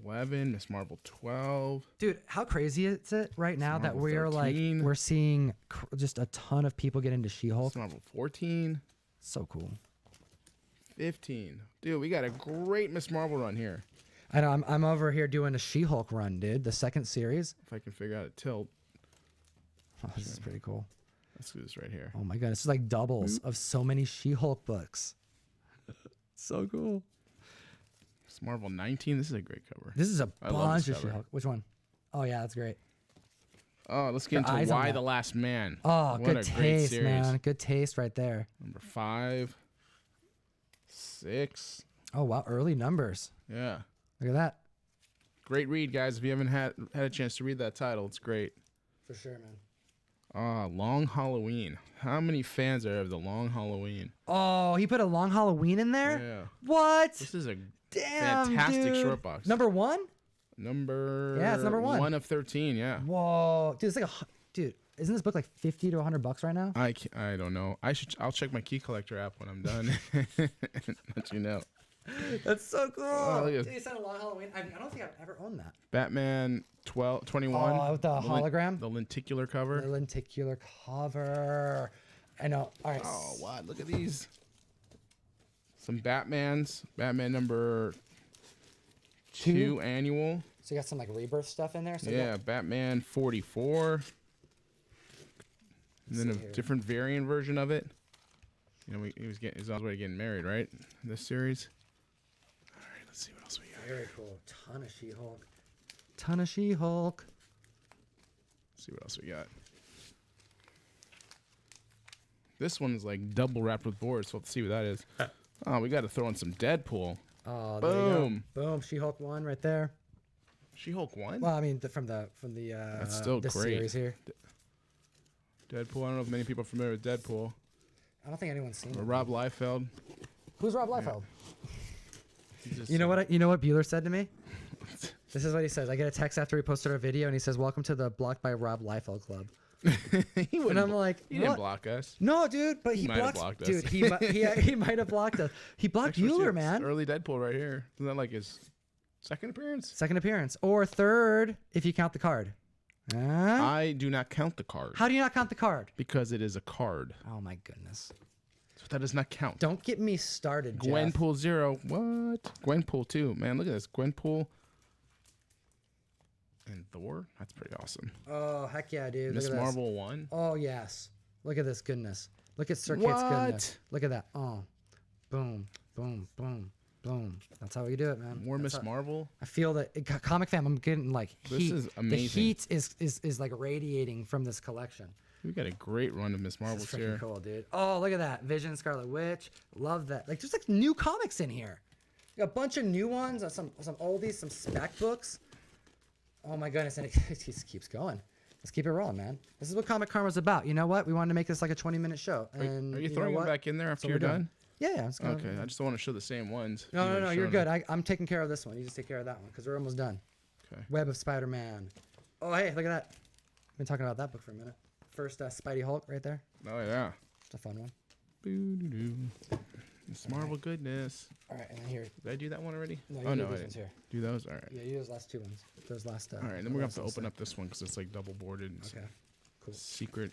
B: 11, Miss Marvel 12.
A: Dude, how crazy is it right now that
B: Marvel
A: we're
B: 13.
A: we're seeing just a ton of people get into She-Hulk?
B: Miss Marvel 14,
A: So cool.
B: 15. Dude, we got a great Miss Marvel run here.
A: I know. I'm over here doing a She-Hulk run, dude. The second series.
B: If I can figure out how to tilt.
A: Oh, this is pretty cool.
B: Let's do this right here.
A: Oh my goodness, it's like doubles of so many She-Hulk books. So cool.
B: Miss Marvel 19. This is a great cover.
A: This is a
B: I love
A: bunch
B: this
A: of
B: cover.
A: She-Hulk. Which one? Oh yeah, that's great.
B: Oh, let's get
A: eyes
B: into
A: on
B: Why
A: that.
B: the Last Man.
A: Oh,
B: What
A: good
B: a great
A: taste,
B: series.
A: man. Good taste right there.
B: Number 5, 6.
A: Oh wow, early numbers.
B: Yeah.
A: Look at that.
B: Great read, guys. If you haven't had a chance to read that title, it's great.
A: For sure, man.
B: Long Halloween. How many fans are of the Long Halloween?
A: Oh, he put a Long Halloween in there?
B: Yeah.
A: What?
B: This is a
A: Damn,
B: fantastic
A: dude.
B: short box.
A: Number 1?
B: Yeah,
A: it's number 1.
B: 1 of 13, yeah.
A: Whoa. Dude, it's like dude, isn't this book like 50 to 100 bucks right now?
B: I don't know. I'll check my Key Collector app when I'm done. Let you know.
A: That's so cool.
B: look at-
A: Dude, you said a Long Halloween. I don't think I've ever owned that.
B: Batman 21.
A: Oh, with the hologram?
B: The lenticular cover.
A: The lenticular cover. I know. All right.
B: Oh, wow. Look at these. Some Batmans. Batman number 2 annual.
A: So you got some like rebirth stuff in there. So
B: Yeah, Batman 44. And then a different variant version of it. You know, he's on his way to getting married, right? In this series. All right, let's see what else we got.
A: Very cool. Ton of She-Hulk. Ton of She-Hulk.
B: Let's see what else we got. This one's like double wrapped with boards, so let's see what that is. Oh, we got to throw in some Deadpool.
A: Oh,
B: boom,
A: boom! She-Hulk 1 right there.
B: She-Hulk 1.
A: Well, I mean, from the
B: that's still
A: this
B: great.
A: series here.
B: Deadpool. I don't know if many people are familiar with Deadpool.
A: I don't think anyone's seen it.
B: Rob Liefeld.
A: Who's Rob Liefeld?
B: Just,
A: You know what? You know what Bueller said to me? This is what he says. I get a text after we posted our video, and he says, "Welcome to the Blocked by Rob Liefeld Club." And I'm like,
B: he didn't block us.
A: No, dude, but he
B: might have
A: blocked
B: blocked us.
A: Dude, he might have blocked us. He blocked Bueller, man.
B: Early Deadpool right here. Isn't that like his second appearance?
A: Second appearance, or third if you count the card.
B: I do not count the card.
A: How do you not count the card?
B: Because it is a card.
A: Oh my goodness.
B: So that does not count.
A: Don't get me started, Jeff.
B: Gwenpool 0. What? Gwenpool 2. Man, look at this. Gwenpool and Thor. That's pretty awesome.
A: Oh, heck yeah, dude.
B: Miss
A: Look at this.
B: Marvel 1.
A: Oh, yes. Look at this goodness. Look at Sir Kit's goodness. Look at that. Oh. Boom, boom, boom, boom. That's how we do it, man.
B: More Miss Marvel.
A: I feel that Comic Fam, I'm getting like heat.
B: This is amazing.
A: The heat is like radiating from this collection.
B: We got a great run of Miss Marvels
A: This is
B: here.
A: freaking cool, dude. Oh, look at that. Vision, Scarlet Witch. Love that. Like, there's like new comics in here. Got a bunch of new ones, some oldies, some spec books. Oh my goodness, and it just keeps going. Let's keep it rolling, man. This is what Comic Karma's about. You know what? We wanted to make this like a 20-minute show. And
B: are you throwing them back in there after you're done?
A: Yeah.
B: Okay, I just don't want to show the same ones.
A: No, you're good. I'm taking care of this one. You just take care of that one because we're almost done.
B: Okay.
A: Web of Spider-Man. Oh, hey, look at that. Been talking about that book for a minute. First Spidey Hulk right there.
B: Oh, yeah.
A: It's a fun one.
B: Boo-doo-doo. Miss Marvel goodness.
A: All right, and then here.
B: Did I do that one already?
A: No,
B: oh, no,
A: those
B: I
A: ones here.
B: do those? All right.
A: Yeah, you those last two ones. Those last.
B: All right, then we're going to have to open up this one because it's like double boarded. And
A: Okay, cool.
B: Secret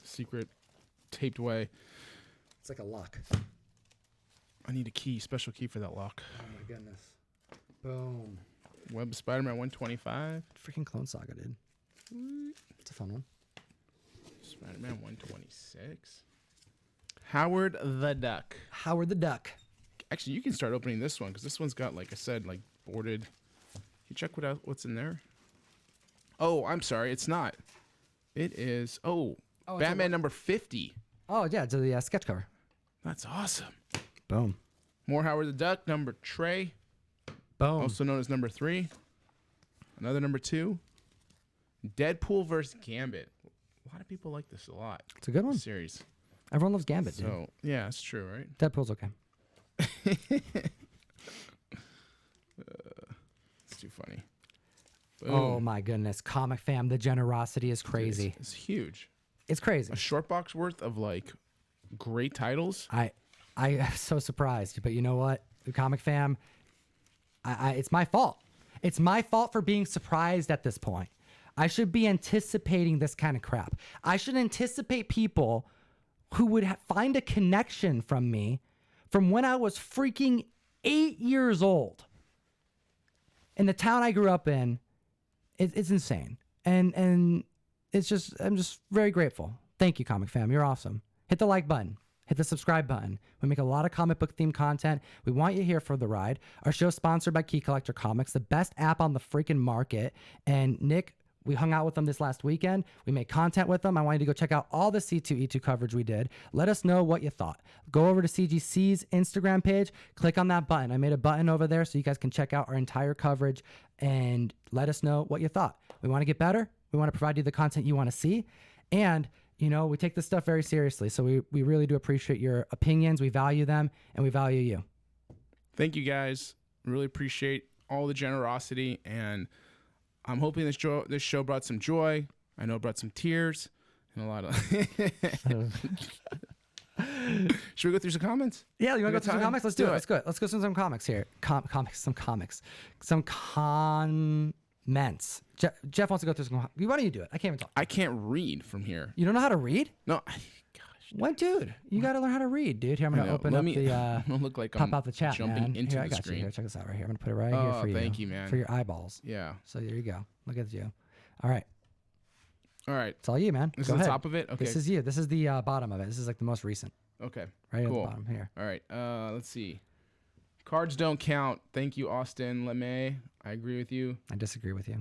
B: secret taped way.
A: It's like a lock.
B: I need a key, special key for that lock.
A: Oh my goodness. Boom.
B: Web Spider-Man 125.
A: Freaking Clone Saga, dude. It's a fun one.
B: Spider-Man 126. Howard the Duck.
A: Howard the Duck.
B: Actually, you can start opening this one because this one's got, like I said, like boarded. Can you check what's in there? Oh, I'm sorry, it's not. It is. Batman number 50.
A: Oh yeah, to the sketch cover.
B: That's awesome.
A: Boom.
B: More Howard the Duck. Number Trey.
A: Boom.
B: Also known as number 3. Another number 2. Deadpool versus Gambit. A lot of people like this a lot.
A: It's a good one.
B: Series.
A: Everyone loves Gambit, dude.
B: So yeah, it's true, right?
A: Deadpool's okay.
B: It's too funny.
A: Oh
B: Boom.
A: my goodness, Comic Fam, the generosity is crazy.
B: It's huge.
A: It's crazy.
B: A short box worth of like great titles.
A: I am so surprised, but you know what, the Comic Fam, it's my fault. It's my fault for being surprised at this point. I should be anticipating this kind of crap. I should anticipate people who would find a connection from me from when I was freaking 8 years old. In the town I grew up in, it's insane. And it's just, I'm just very grateful. Thank you, Comic Fam. You're awesome. Hit the like button. Hit the subscribe button. We make a lot of comic book themed content. We want you here for the ride. Our show's sponsored by Key Collector Comics, the best app on the freaking market. And Nick, we hung out with them this last weekend. We made content with them. I wanted to go check out all the C2E2 coverage we did. Let us know what you thought. Go over to CGC's Instagram page. Click on that button. I made a button over there so you guys can check out our entire coverage and let us know what you thought. We want to get better. We want to provide you the content you want to see. And, you know, we take this stuff very seriously. So we really do appreciate your opinions. We value them and we value you.
B: Thank you guys. Really appreciate all the generosity, and I'm hoping this show brought some joy. I know it brought some tears and a lot of. Should we go through some comments?
A: Yeah, you want to go through some comics? Let's do it.
B: it.
A: Let's go. Let's go through some comics here. Some comments. Jeff wants to go through some. Why don't you do it? I can't even talk.
B: I can't read from here.
A: You don't know how to read?
B: No, gosh.
A: What, dude? You got to learn how to read, dude. Here, I'm gonna open up the.
B: I don't look like
A: pop
B: I'm
A: out the chat,
B: jumping
A: man.
B: into
A: Here, I
B: the
A: got
B: screen.
A: you. Here, check this out right here. I'm gonna put it right here for you.
B: Thank you, man.
A: For your eyeballs.
B: Yeah.
A: So there you go. Look at you. All right.
B: All right.
A: It's all you, man.
B: This
A: Go
B: is
A: ahead.
B: the top of it? Okay.
A: This is you. This is the bottom of it. This is like the most recent.
B: Okay.
A: Right
B: Cool.
A: at the bottom here.
B: All right. Let's see. Cards don't count. Thank you, Austin LeMay. I agree with you.
A: I disagree with you.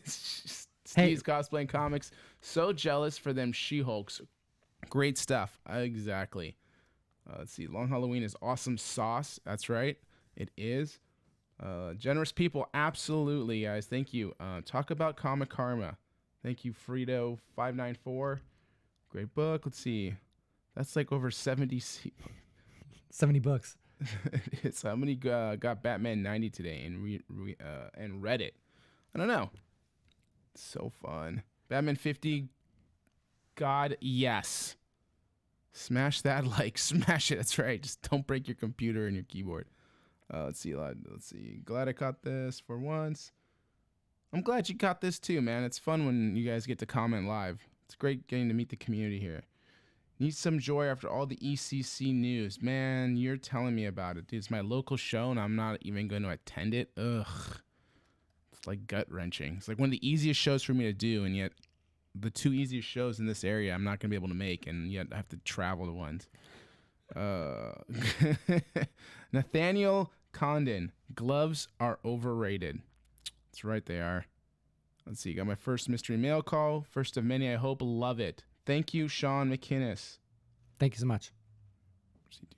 B: Steve's cosplaying comics. So jealous for them She-Hulks. Great stuff. Exactly. Let's see. Long Halloween is awesome sauce. That's right. It is. Generous people. Absolutely, guys. Thank you. Talk about Comic Karma. Thank you, Frito594. Great book. Let's see. That's like over 70.
A: 70 books.
B: Somebody got Batman 90 today and read it. I don't know. It's so fun. Batman 50. God, yes. Smash that like. Smash it. That's right. Just don't break your computer and your keyboard. Let's see. Let's see. Glad I caught this for once. I'm glad you caught this too, man. It's fun when you guys get to comment live. It's great getting to meet the community here. Need some joy after all the ECC news. Man, you're telling me about it. Dude, it's my local show, and I'm not even going to attend it. Ugh. It's like gut-wrenching. It's like one of the easiest shows for me to do, and yet the two easiest shows in this area I'm not going to be able to make, and yet I have to travel to ones. Nathaniel Condon. Gloves are overrated. That's right, they are. Let's see. Got my first mystery mail call. First of many, I hope. Love it. Thank you, Sean McInnes.
A: Thank you so much.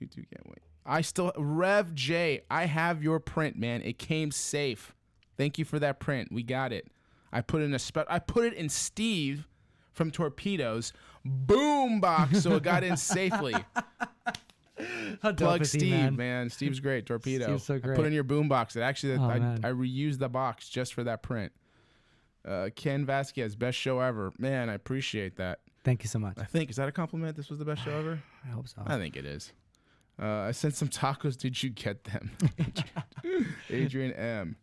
B: Can't wait. I still Rev J. I have your print, man. It came safe. Thank you for that print. We got it. I put it in Steve from Torpedoes boom box, so it got in safely. Plug Steve, man. Steve's great. Torpedo.
A: Steve's so great.
B: I put it in your boom box. It actually,
A: man.
B: I reused the box just for that print. Ken Vasquez, best show ever. Man, I appreciate that.
A: Thank you so much.
B: I think, is that a compliment? This was the best show ever?
A: I hope so.
B: I think it is. I sent some tacos. Did you get them? Adrian M.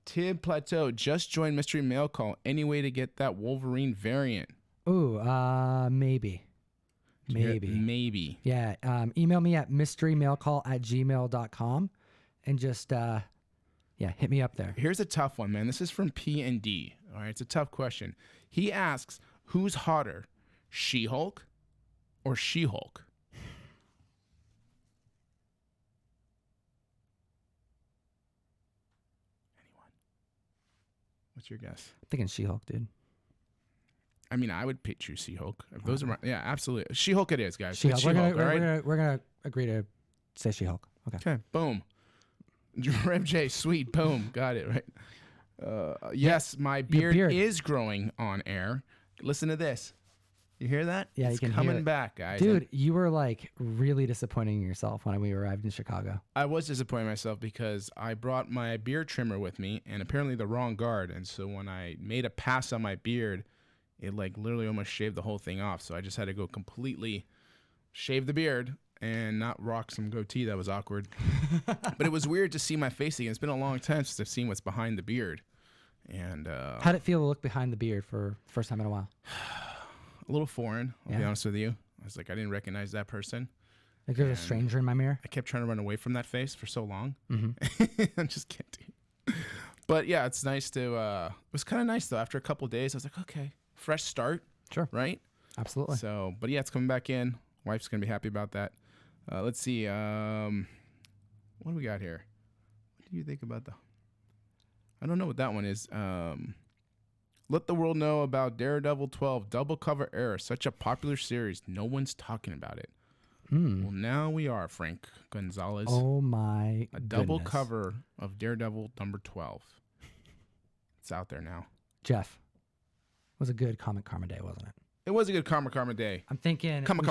B: Tib Plateau just joined Mystery Mail Call. Any way to get that Wolverine variant?
A: Ooh, maybe.
B: Maybe.
A: Yeah. Email me at mysterymailcall@gmail.com and just hit me up there.
B: Here's a tough one, man. This is from P&D. All right, it's a tough question. He asks, who's hotter, She-Hulk or She-Hulk? Anyone? What's your guess?
A: I'm thinking She-Hulk, dude.
B: I mean, I would picture She-Hulk. If those are my, yeah, absolutely. She-Hulk it is, guys.
A: She-Hulk.
B: It's She-Hulk, all right?
A: We're gonna agree to say She-Hulk. Okay.
B: Boom. Rev J, sweet. Boom. Got it, right? Yes, my beard is growing on air. Listen to this. You hear that?
A: Yeah,
B: it's
A: you can
B: coming
A: hear it.
B: back, guys.
A: Dude, you were like really disappointing yourself when we arrived in Chicago.
B: I was disappointing myself because I brought my beard trimmer with me and apparently the wrong guard. And so when I made a pass on my beard, it like literally almost shaved the whole thing off. So I just had to go completely shave the beard and not rock some goatee. That was awkward. But it was weird to see my face again. It's been a long time since I've seen what's behind the beard. And
A: how'd it feel to look behind the beard for the first time in a while?
B: A little foreign, I'll be honest with you. I was like, I didn't recognize that person.
A: Like there's a stranger in my mirror?
B: I kept trying to run away from that face for so long.
A: Mm-hmm.
B: I just can't do it. But yeah, it's nice to, it was kind of nice though. After a couple of days, I was like, okay, fresh start.
A: Sure.
B: Right?
A: Absolutely.
B: So, but yeah, it's coming back in. Wife's going to be happy about that. Let's see. What do we got here? What do you think about I don't know what that one is. Let the world know about Daredevil 12 double cover error. Such a popular series. No one's talking about it. Well, now we are, Frank Gonzalez.
A: Oh my
B: A double cover of Daredevil number 12. It's out there now.
A: Jeff, it was a good Comic Karma day, wasn't it?
B: It was a good Comic Karma day.
A: I'm thinking
B: Karma
A: we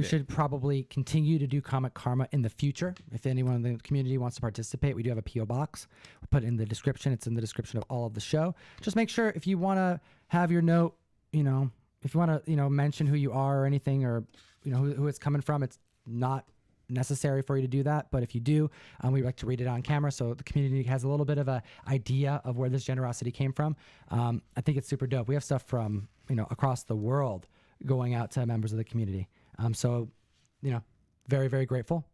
B: day.
A: should probably continue to do Comic Karma in the future. If anyone in the community wants to participate, we do have a P.O. box. We'll put it in the description. It's in the description of all of the show. Just make sure if you want to have your note, if you want to, mention who you are or anything or, who it's coming from, it's not necessary for you to do that. But if you do, we like to read it on camera so the community has a little bit of an idea of where this generosity came from. I think it's super dope. We have stuff from, across the world. going out to members of the community. So, you know, very, very grateful.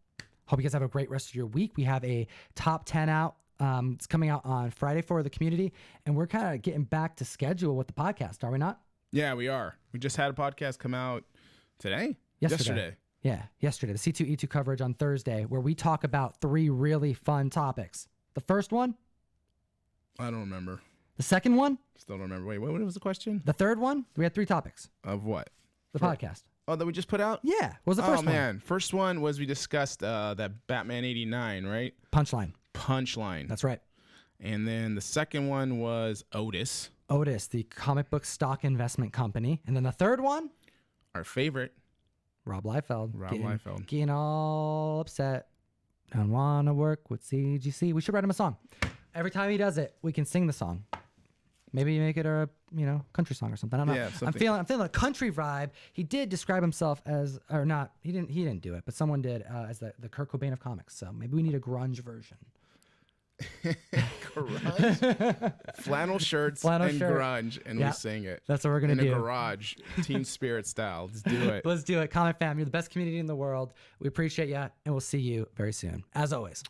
A: Hope you guys have a great rest of your week. We have a top 10 out. It's coming out on Friday for the community, and we're kind of getting back to schedule with the podcast, are we not?
B: Yeah, we are. We just had a podcast come out today?
A: Yesterday. Yeah, yesterday. The C2E2 coverage on Thursday, where we talk about 3 really fun topics. The first one?
B: I don't remember.
A: The second one?
B: Still don't remember. Wait, what was the question?
A: The third one? We had 3 topics.
B: Of what?
A: The podcast.
B: Oh, that we just put out?
A: Yeah. What was the first
B: one?
A: one?
B: Oh, man. First one was we discussed that Batman 89, right?
A: Punchline. That's right.
B: And then the second one was Otis,
A: the comic book stock investment company. And then the third one?
B: our favorite.
A: Rob Liefeld.
B: Liefeld.
A: Getting all upset. Don't want to work with CGC. We should write him a song. Every time he does it, we can sing the song. Maybe make it a country song or something. I don't know.
B: Yeah,
A: I'm feeling a country vibe. He did describe himself as, or not. He didn't do it, but someone did as the Kurt Cobain of comics. So maybe we need a grunge version.
B: Grunge, flannel shirts, and grunge, and we sing it.
A: That's what we're gonna do
B: in a garage, Team Spirit style. Let's do it.
A: Let's do it. Comic fam, you're the best community in the world. We appreciate you, and we'll see you very soon. As always.